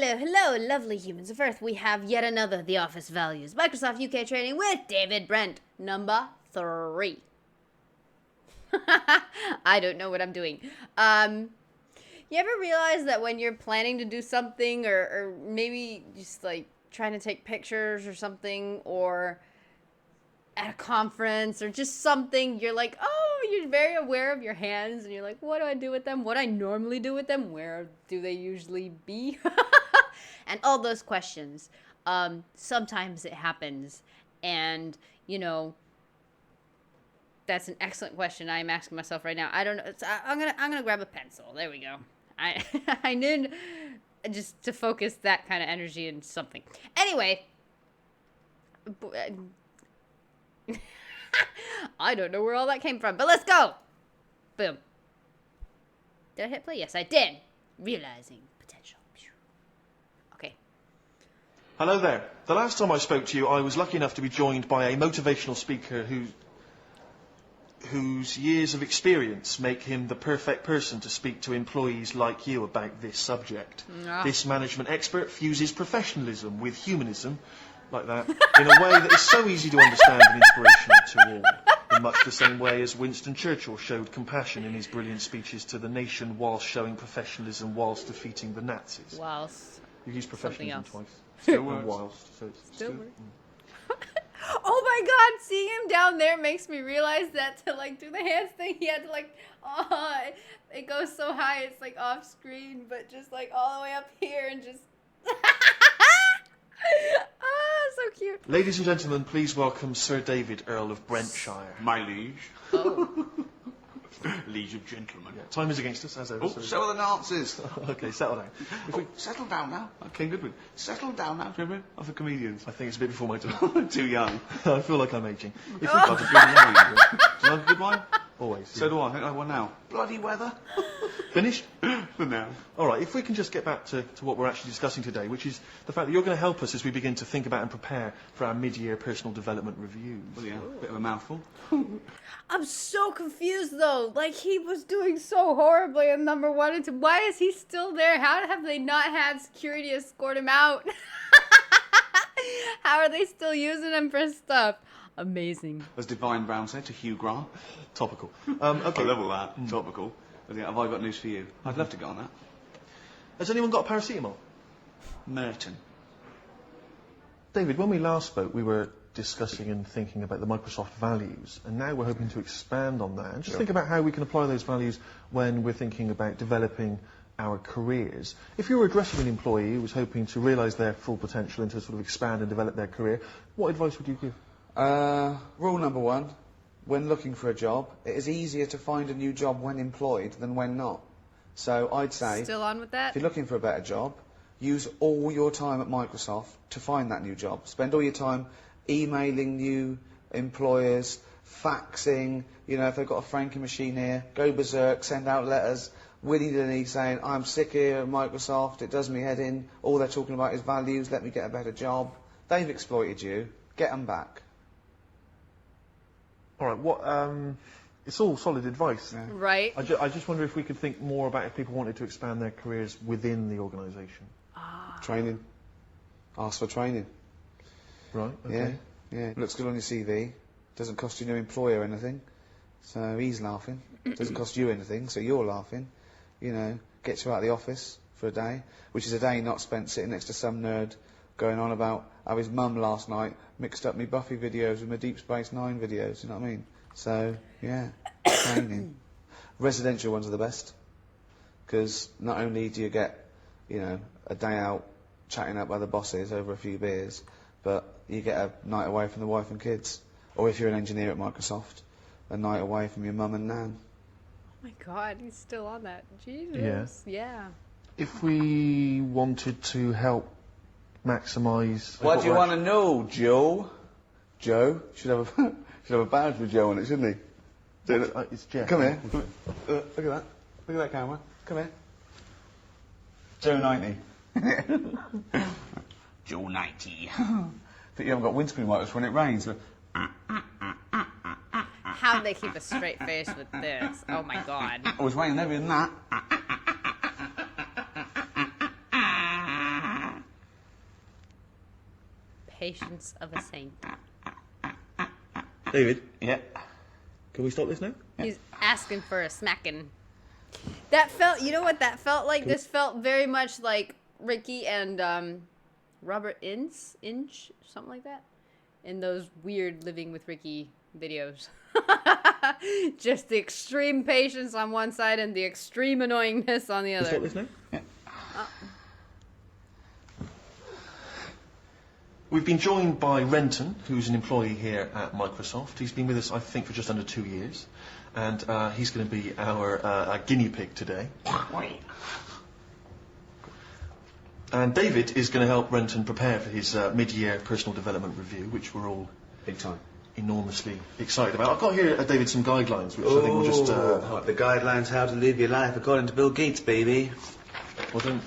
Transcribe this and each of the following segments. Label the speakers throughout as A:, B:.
A: Hello, lovely humans of Earth. We have yet another The Office Values Microsoft UK training with David Brent, number 3. I don't know what I'm doing. You ever realize that when you're planning to do something or maybe just like trying to take pictures or something, or at a conference or just something, you're like, oh, you're very aware of your hands and you're like, what do I do with them? What do I normally do with them? Where do they usually be? And all those questions. Sometimes it happens. And, you know, that's an excellent question I'm asking myself right now. I don't know. I'm gonna grab a pencil. There we go. I need just to focus that kind of energy in something. Anyway, I don't know where all that came from, but let's go. Boom. Did I hit play? Yes, I did. Realizing potential. Okay.
B: Hello there. The last time I spoke to you, I was lucky enough to be joined by a motivational speaker whose years of experience make him the perfect person to speak to employees like you about this subject. This management expert fuses professionalism with humanism, like that, in a way that is so easy to understand and inspirational to all, in much the same way as Winston Churchill showed compassion in his brilliant speeches to the nation whilst showing professionalism whilst defeating the Nazis.
A: Whilst.
B: You've used professionalism twice.
A: Still
B: works. Whilst. So it's
A: still works. Oh my god, seeing him down there makes me realize that to like do the hands thing, he had to like, it goes so high, it's like off screen, but just like all the way up here and just... so cute.
B: Ladies and gentlemen, please welcome Sir David, Earl of Brentshire.
C: My liege.
A: Oh.
C: Liege of gentlemen.
B: Yeah, time is against us, as ever.
C: Oh, so are the Nazis.
B: Okay, settle down.
C: Settle down now. King Goodwin. Settle down now, Jimmy. Of the comedians.
B: I think it's a bit before my time.
C: Too young.
B: I feel like I'm aging.
C: If you've got a good wine. Do you like a good wine?
B: Always.
C: So do I. I think I want now. Bloody weather.
B: Finished?
C: For now.
B: All right, if we can just get back to what we're actually discussing today, which is the fact that you're going to help us as we begin to think about and prepare for our mid-year personal development reviews.
C: Well, yeah, bit of a mouthful.
A: I'm so confused though. Like, he was doing so horribly in number 1 and 2. Why is he still there? How have they not had security escort him out? How are they still using him for stuff? Amazing.
C: As Divine Brown said to Hugh Grant.
B: Topical.
C: Okay. I level that. Topical. I think, have I got news for you? I'd love to get on that.
B: Has anyone got a paracetamol?
C: Merton.
B: David, when we last spoke, we were discussing and thinking about the Microsoft values, and now we're hoping to expand on that and just think about how we can apply those values when we're thinking about developing our careers. If you were addressing an employee who was hoping to realise their full potential and to sort of expand and develop their career, what advice would you give?
D: Rule number 1, when looking for a job, it is easier to find a new job when employed than when not. So I'd say,
A: still on with that?
D: If you're looking for a better job, use all your time at Microsoft to find that new job. Spend all your time emailing new employers, faxing, you know, if they've got a franking machine here, go berserk, send out letters, willy-nilly saying, I'm sick here at Microsoft, it does me head in, all they're talking about is values, let me get a better job. They've exploited you, get them back.
B: All right, it's all solid advice.
D: Yeah.
A: Right.
B: I just wonder if we could think more about if people wanted to expand their careers within the organisation.
D: Training. Ask for training.
B: Right, okay.
D: Yeah. Looks good on your CV. Doesn't cost you no employer anything. So he's laughing. Doesn't cost you anything, so you're laughing. You know, gets you out of the office for a day, which is a day not spent sitting next to some nerd going on about how his mum last night mixed up me Buffy videos with my Deep Space Nine videos, you know what I mean? So, yeah, training. Residential ones are the best, because not only do you get, you know, a day out chatting up other bosses over a few beers, but you get a night away from the wife and kids. Or if you're an engineer at Microsoft, a night away from your mum and nan.
A: Oh my god, he's still on that. Jesus. Yeah.
B: If we wanted to help maximise...
D: What do you want to know, Joe? Joe? Should have a badge with Joe on it, shouldn't he?
B: It's Jeff.
D: Come here. Look at that. Look at that camera. Come here. Joe 90.
C: Joe 90.
D: But you haven't got windscreen wipers when it rains. But
A: How do they keep a straight face with this? Oh my god.
D: it was raining heavier than that.
A: Patience of a saint.
B: David,
C: Yeah.
B: can we stop this now?
A: He's asking for a smacking. That felt, you know what that felt like? This felt very much like Ricky and Robert Inch, something like that, in those weird Living with Ricky videos. Just the extreme patience on one side and the extreme annoyingness on the
B: Can we stop
A: other.
B: this now?
C: Yeah.
B: We've been joined by Renton, who's an employee here at Microsoft. He's been with us, I think, for just under 2 years. And he's going to be our guinea pig today. And David is going to help Renton prepare for his mid-year personal development review, which we're all
D: Big time.
B: enormously excited about. I've got here, David, some guidelines, which I think will just...
D: like the guidelines how to live your life according to Bill Gates, baby.
B: well done.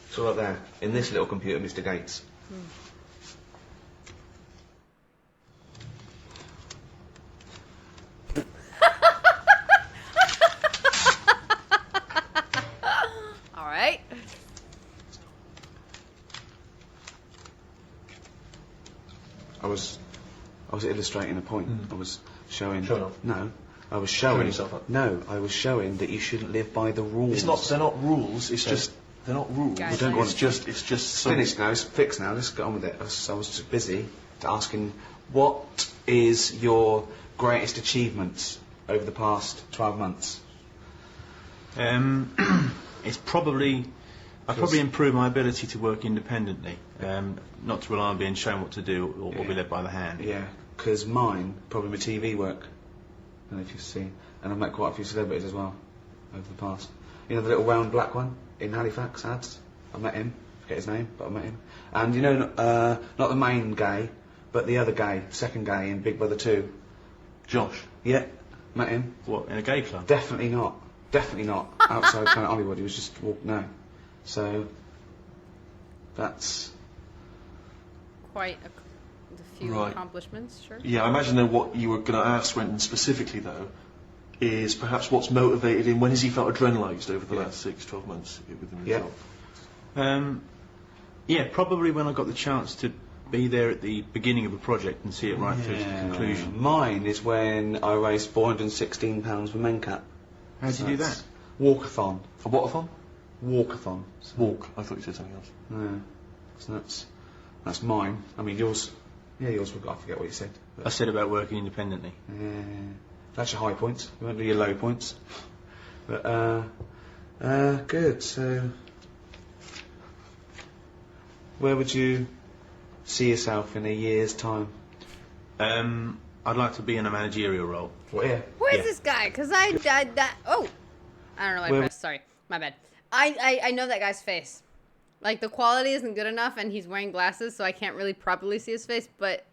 D: It's all right there, in this little computer, Mr. Gates.
A: All right.
D: I was illustrating a point. I was showing...
B: Showing off.
D: No. I was showing...
B: Showing yourself up.
D: No, I was showing that you shouldn't live by the rules.
B: They're not rules, it's just... They're not rules.
A: Guidelines. You don't want
B: It's just some...
D: Finished now, it's fixed now, let's get on with it. I was just busy asking, what is your greatest achievements over the past 12 months?
E: It's probably... I've probably improved my ability to work independently, not to rely on being shown what to do or be led by the hand.
D: Yeah, because mine, probably my TV work. I don't know if you've seen. And I've met quite a few celebrities as well over the past. You know the little round black one in Halifax ads? I met him. Forget his name, but I met him. And you know, not the main gay, but the other gay, second gay in Big Brother 2.
B: Josh.
D: Yeah, met him.
E: What, in a gay club?
D: Definitely not. Definitely not. Outside Planet Hollywood, he was just no. So, that's...
A: Quite a few
B: Right.
A: accomplishments, sure.
B: Yeah, I imagine that what you were going to ask Renton specifically, though, is perhaps what's motivated him. When has he felt adrenalised over the last 6-12 months within the job?
E: Yeah, probably when I got the chance to be there at the beginning of a project and see it right through to the conclusion.
D: Mine is when I raised £416 for MenCap.
E: How did you do that?
D: Walkathon.
B: A what-a-thon?
D: Walkathon.
B: Walk. I thought you said something else.
D: Yeah. So that's mine. I mean, yours... Yeah, yours, I forget what you said.
E: I said about working independently.
D: Yeah. That's your high points. You won't do your low points. But, good. So... Where would you see yourself in a year's time?
E: I'd like to be in a managerial role.
D: Where?
A: Where's
E: Yeah.
A: this guy? Because I that. Oh, I don't know. I pressed. Sorry, my bad. I know that guy's face. Like the quality isn't good enough, and he's wearing glasses, so I can't really properly see his face. But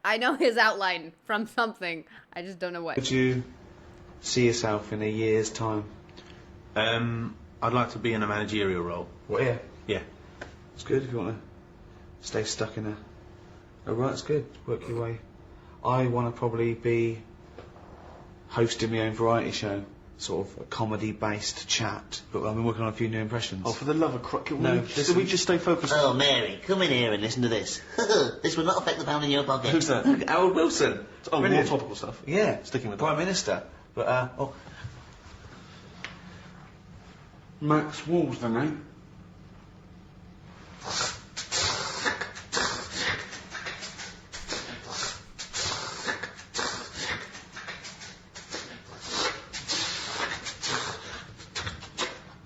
A: I know his outline from something. I just don't know what.
D: Would you see yourself in a year's time?
E: I'd like to be in a managerial role.
D: Where?
E: Yeah.
D: It's good if you want to stay stuck in a... Oh, right, it's good. Work your way. I want to probably be hosting my own variety show. Sort of a comedy-based chat. But I've been working on a few new impressions.
B: Oh, for the love of Christ. Can
D: No,
B: we just stay focused?
F: Oh, Mary, come in here and listen to this. This will not affect the pound in your pocket.
B: Who's that?
D: Harold Wilson.
B: Oh, more
D: Brilliant.
B: topical stuff.
D: Yeah.
B: Sticking with
D: Prime
B: that.
D: Minister. But, Max Wall's the name.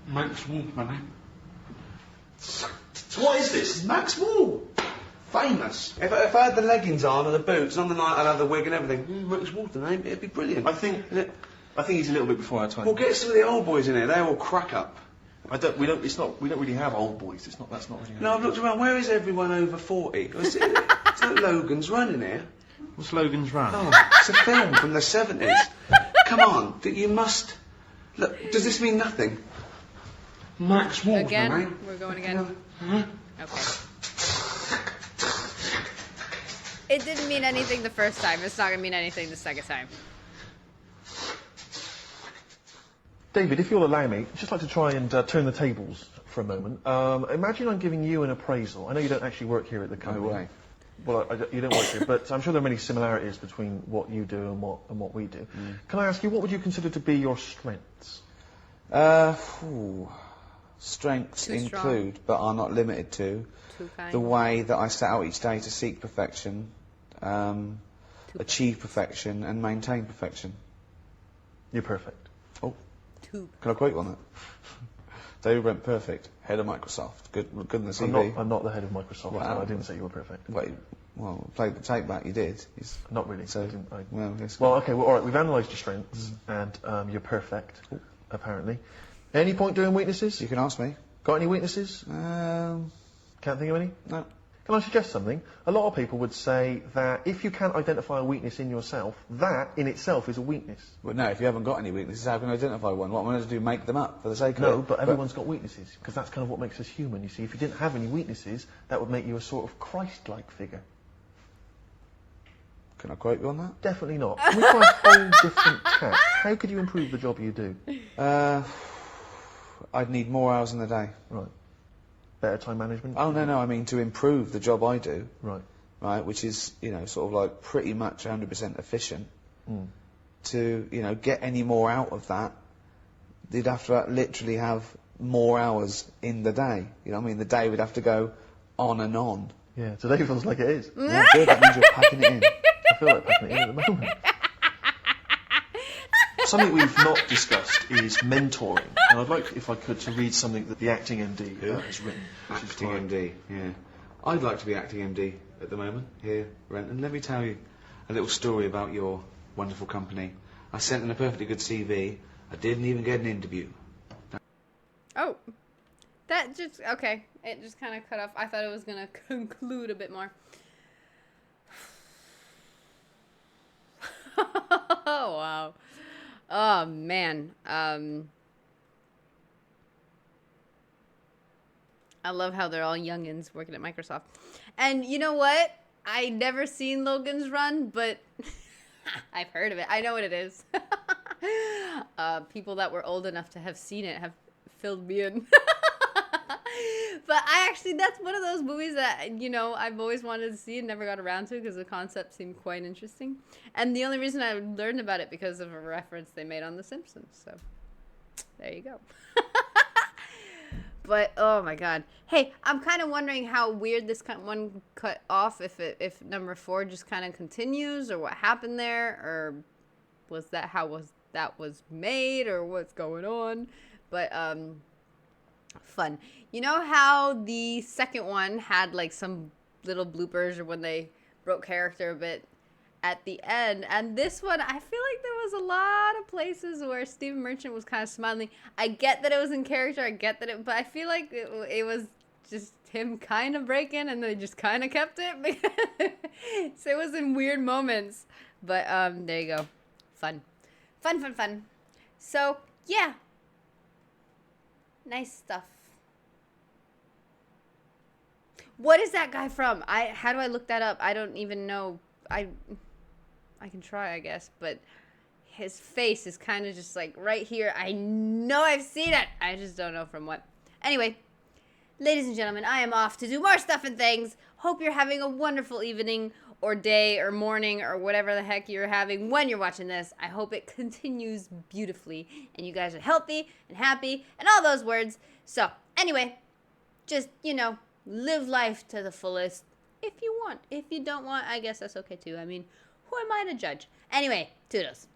D: Max Wall's my name.
B: What is this?
D: Max Wall! Famous. If I had the leggings on and the boots, and on the night I'd have the wig and everything, Max Wall's the name, it'd be brilliant.
B: I think he's a little bit before our time.
D: Well, get some of the old boys in here, they all crack up.
B: We don't really have old boys. That's not really.
D: No, I've looked around, where is everyone over 40? It's like Logan's Run in here.
E: What's Logan's Run?
D: Oh, it's a film from the 70s. Come on, you must... Look, does this mean nothing? Max Wall's the name.
A: Again, we're going again. Okay. It didn't mean anything the first time. It's not gonna mean anything the second time.
B: David, if you'll allow me, I'd just like to try and turn the tables for a moment. Imagine I'm giving you an appraisal. I know you don't actually work here at the company.
D: No way.
B: Well, you don't work here, but I'm sure there are many similarities between what you do and what we do. Can I ask you, what would you consider to be your strengths?
D: Strengths
A: Too strong.
D: include, but are not limited to,
A: Too kind.
D: the way that I set out each day to seek perfection, achieve perfection, and maintain perfection.
B: You're perfect.
D: Oh,
A: Too.
D: can I quote you on that? David Brent, perfect. Head of Microsoft. Good in the CV.
B: I'm not the head of Microsoft.
D: Wow.
B: I didn't say you were perfect.
D: Wait, well, played the tape back, you did.
B: Not really.
D: So, well, yes.
B: Well, okay, well, all right, we've analysed your strengths, and you're perfect, apparently. Any point doing weaknesses?
D: You can ask me.
B: Got any weaknesses?
D: No.
B: Can't think of any? Can I suggest something? A lot of people would say that if you can't identify a weakness in yourself, that in itself is a weakness.
D: But no, if you haven't got any weaknesses, how can I identify one? What am I going to do, make them up for the sake of it?
B: No, but everyone's got weaknesses, because that's kind of what makes us human, you see. If you didn't have any weaknesses, that would make you a sort of Christ-like figure.
D: Can I quote you on that?
B: Definitely not. Can we try a whole different tack? How could you improve the job you do?
D: I'd need more hours in the day.
B: Right. Better time management?
D: Oh, no, I mean to improve the job I do.
B: Right.
D: Right, which is, sort of like pretty much 100% efficient. To, get any more out of that, they'd have to literally have more hours in the day. You know what I mean? The day would have to go on and on.
B: Yeah, today feels like it is.
D: Yeah, good, that means you're packing it in.
B: I feel like packing it in at the moment. Something we've not discussed is mentoring, and I'd like, if I could, to read something that the acting MD has written.
D: Acting MD, yeah. I'd like to be acting MD at the moment here, Brent, and let me tell you a little story about your wonderful company. I sent in a perfectly good CV. I didn't even get an interview.
A: Oh. That just, okay. It just kind of cut off. I thought it was going to conclude a bit more. Oh, wow. Oh, man. I love how they're all youngins working at Microsoft. And you know what? I never seen Logan's Run, but I've heard of it. I know what it is. People that were old enough to have seen it have filled me in. But that's one of those movies that, I've always wanted to see and never got around to because the concept seemed quite interesting. And the only reason I learned about it because of a reference they made on The Simpsons. So, there you go. But, oh my god. Hey, I'm kind of wondering how weird this one cut off, if number 4 just kind of continues, or what happened there, or was that how that was made, or what's going on. But, fun. You know how the second one had like some little bloopers or when they broke character a bit at the end, and this one I feel like there was a lot of places where Stephen Merchant was kind of smiling. I get that it was in character, but I feel like it was just him kind of breaking and they just kind of kept it. So it was in weird moments, but there you go. Fun. So yeah, nice stuff. What is that guy from? How do I look that up? I don't even know. I can try, I guess, but his face is kind of just like right here. I know I've seen it. I just don't know from what. Anyway, ladies and gentlemen, I am off to do more stuff and things. Hope you're having a wonderful evening or day or morning or whatever the heck you're having when you're watching this. I hope it continues beautifully and you guys are healthy and happy and all those words. So, anyway, just, live life to the fullest if you want. If you don't want, I guess that's okay too. I mean, who am I to judge? Anyway, toodles.